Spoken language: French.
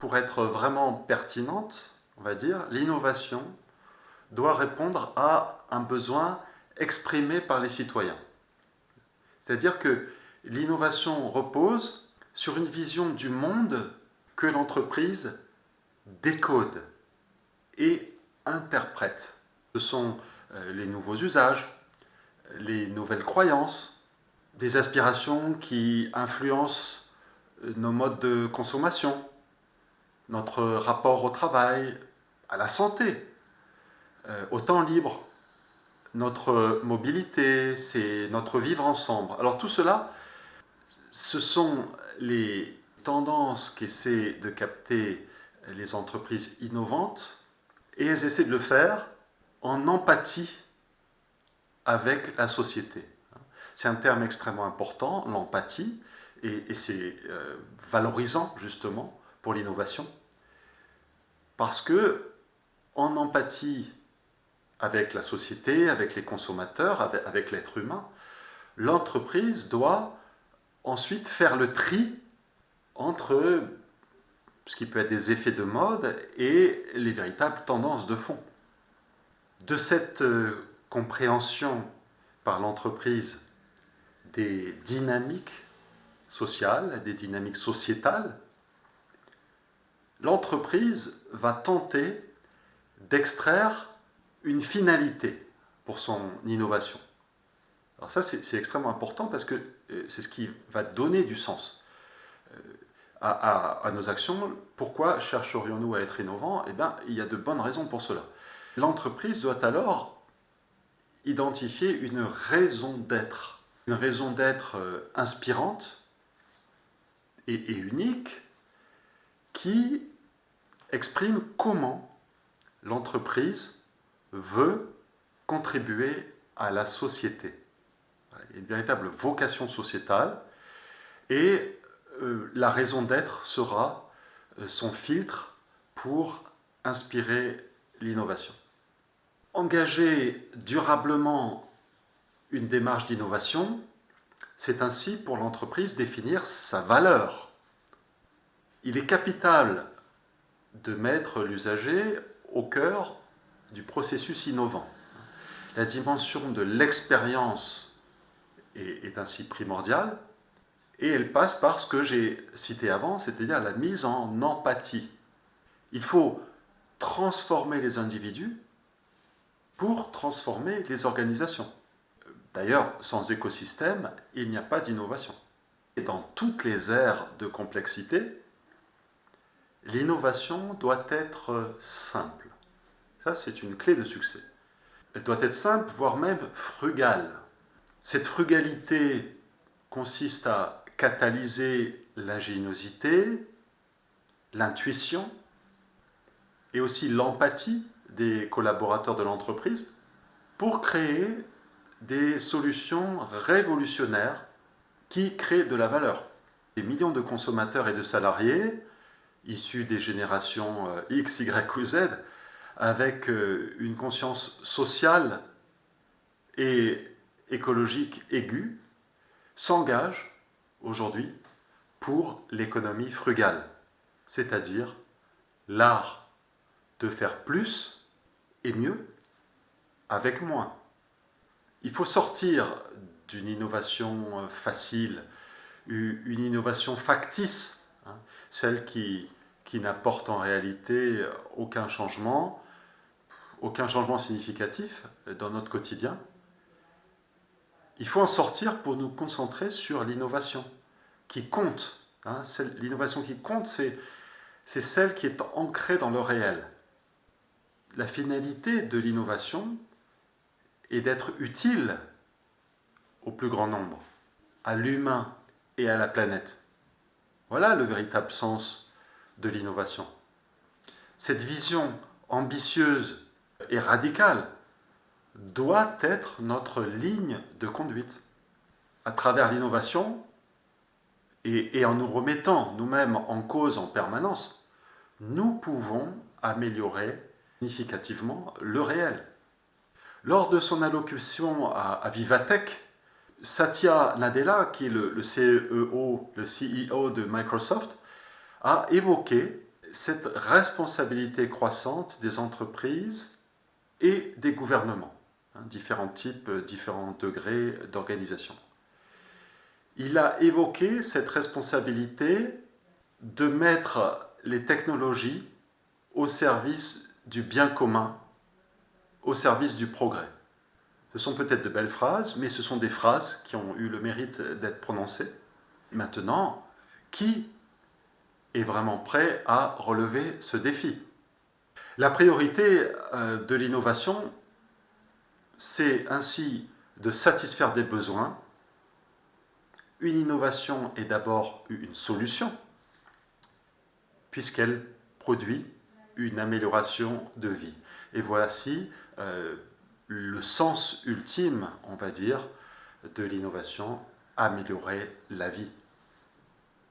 Pour être vraiment pertinente, on va dire, l'innovation doit répondre à un besoin exprimé par les citoyens. C'est-à-dire que l'innovation repose sur une vision du monde que l'entreprise décode et interprète. Ce sont les nouveaux usages, les nouvelles croyances, des aspirations qui influencent nos modes de consommation, notre rapport au travail, à la santé, au temps libre, notre mobilité, c'est notre vivre ensemble. Alors tout cela, ce sont les tendances qu'essaient de capter les entreprises innovantes et elles essaient de le faire en empathie avec la société. C'est un terme extrêmement important, l'empathie, et c'est valorisant justement pour l'innovation, parce que en empathie avec la société, avec les consommateurs, avec l'être humain, l'entreprise doit ensuite faire le tri entre ce qui peut être des effets de mode et les véritables tendances de fond. De cette compréhension par l'entreprise des dynamiques sociales, des dynamiques sociétales, l'entreprise va tenter d'extraire une finalité pour son innovation. Alors ça, c'est extrêmement important parce que c'est ce qui va donner du sens à nos actions. Pourquoi chercherions-nous à être innovants? Eh bien, il y a de bonnes raisons pour cela. L'entreprise doit alors identifier une raison d'être inspirante et unique qui exprime comment l'entreprise veut contribuer à la société. Il y a une véritable vocation sociétale et la raison d'être sera son filtre pour inspirer l'innovation. Engager durablement une démarche d'innovation, c'est ainsi pour l'entreprise définir sa valeur. Il est capital de mettre l'usager au cœur du processus innovant. La dimension de l'expérience est ainsi primordiale et elle passe par ce que j'ai cité avant, c'est-à-dire la mise en empathie. Il faut transformer les individus pour transformer les organisations. D'ailleurs, sans écosystème, il n'y a pas d'innovation. Et dans toutes les ères de complexité, l'innovation doit être simple. Ça, c'est une clé de succès. Elle doit être simple, voire même frugale. Cette frugalité consiste à catalyser l'ingéniosité, l'intuition et aussi l'empathie des collaborateurs de l'entreprise pour créer des solutions révolutionnaires qui créent de la valeur. Des millions de consommateurs et de salariés issus des générations X, Y ou Z avec une conscience sociale et écologique aiguë s'engagent aujourd'hui pour l'économie frugale, c'est-à-dire l'art de faire plus et mieux avec moins. Il faut sortir d'une innovation facile, une innovation factice, hein, celle qui n'apporte en réalité aucun changement significatif dans notre quotidien. Il faut en sortir pour nous concentrer sur l'innovation qui compte. Hein, l'innovation qui compte, c'est celle qui est ancrée dans le réel. La finalité de l'innovation est d'être utile au plus grand nombre, à l'humain et à la planète. Voilà le véritable sens de l'innovation. Cette vision ambitieuse et radicale doit être notre ligne de conduite. À travers l'innovation, et en nous remettant nous-mêmes en cause en permanence, nous pouvons améliorer significativement le réel. Lors de son allocution à Vivatech, Satya Nadella, qui est le CEO de Microsoft, a évoqué cette responsabilité croissante des entreprises et des gouvernements, différents types, différents degrés d'organisation. Il a évoqué cette responsabilité de mettre les technologies au service du bien commun, au service du progrès. Ce sont peut-être de belles phrases, mais ce sont des phrases qui ont eu le mérite d'être prononcées. Maintenant, qui est vraiment prêt à relever ce défi? La priorité de l'innovation, c'est ainsi de satisfaire des besoins. Une innovation est d'abord une solution, puisqu'elle produit une amélioration de vie. Et voici le sens ultime, on va dire, de l'innovation, améliorer la vie.